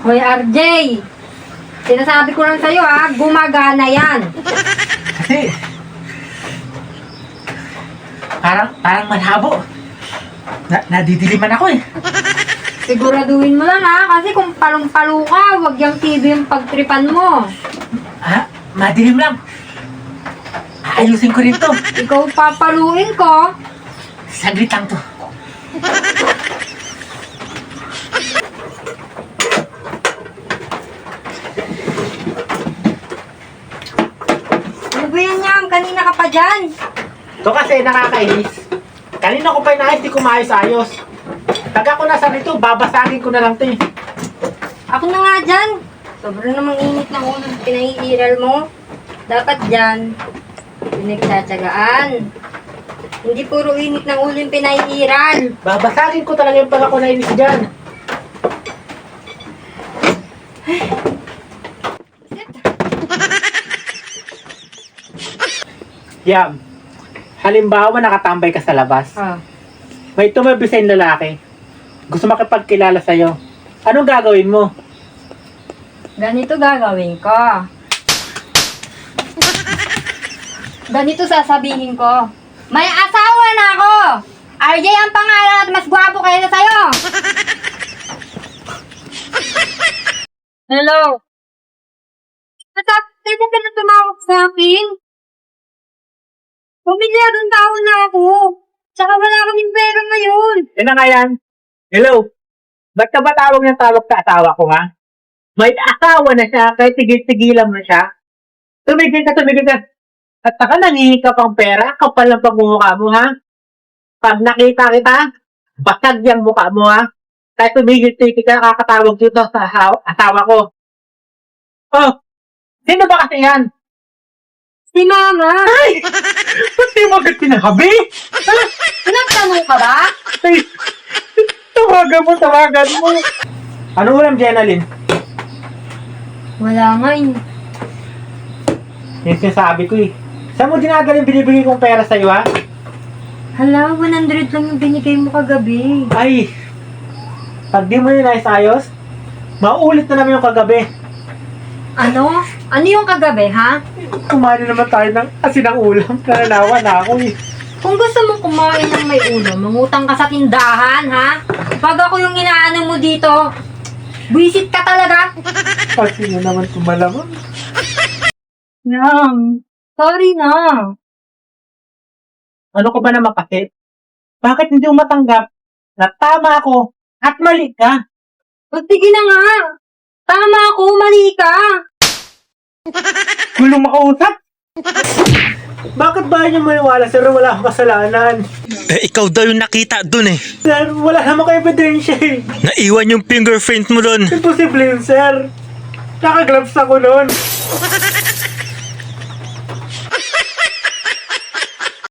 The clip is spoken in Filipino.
Hoy, RJ! Sinasabi ko lang sa'yo ha, gumagana yan. Kasi, parang malabo. Nadidiliman ako eh. Siguraduhin mo lang ha, kasi kung palong-palo ka, wag yung TV yung pagtripan mo. Madilim lang. Ayusin ko rin to. Ikaw papaluin ko. Saglit lang to. Ano ba yan Yam? Kanina ka pa dyan. Ito kasi nakakainis. Kanina ko pa inaayos, di ko maayos-ayos. Taga ko nasa rito, babasagin ko na lang to eh. Ako na nga dyan. Sobrang namang init ng ulo pinaiiral mo. Dapat dyan, pinagtsatsagaan. Hindi puro init ng ulo yung pinaiiral. Babasagin ko talaga yung pag ako nainis dyan. Yam, halimbawa nakatambay ka sa labas. May tumabi sa'yo lalaki. Gusto makipagkilala sa'yo. Anong gagawin mo? Ganito gagawin ko. Ganito sasabihin ko. May asawa na ako! RJ ang pangalan at mas gwapo kaysa sa'yo! Hello? Natapos ka na tumawag sa akin? Pamilyadong tao na ako. Tsaka wala kaming pera ngayon. Yan na nga yan. Hello? Ba't ka ba tawag sa asawa ko ha? May asawa na siya, kahit tigil-tigilan mo siya. Tumigil ka. At saka nangihingi ka pang pera, kapal ng pagmumukha mo ha? Pag nakita kita, basag yung mukha mo ha? Kahit tumigil-tigil ka, nakakatawag dito sa asawa ko. Oh, sino ba kasi yan? Si Mama! Ay! Ba't di mo agad pinahabi? Nagtanong ka ba? Ay, tawagan mo. Ano ulam, Jenalyn? Wala nga eh. Yung sinasabi ko eh. Saan mo dinadala yung binibigay kong pera sa'yo ha? Hala, 100 lang yung binigay mo kagabi. Ay, pag di mo yun ayos, maulit na naman yung kagabi. Ano? Ano yung kagabi, ha? Kumain naman tayo ng asin ng ulam. Nananawa na ako eh. Kung gusto mong kumain ng may ulam, mangutang ka sa tindahan, ha? Pag ako yung inaano mo dito, buwisit ka talaga. Kasi na naman kumalamang. Yam, sorry na. Ano ko ba naman kasi? Bakit hindi mo matanggap na tama ako at mali ka? Magtigil na nga. Tama ako, mali ka. Gulong makausap? Bakit ba niyo maniwala, sir? Wala akong kasalanan. Eh, ikaw daw yung nakita dun eh. Sir, wala naman kayo ebidensya eh. Naiwan yung fingerprint mo dun. Imposible yun, sir. Nakagloves ako nun.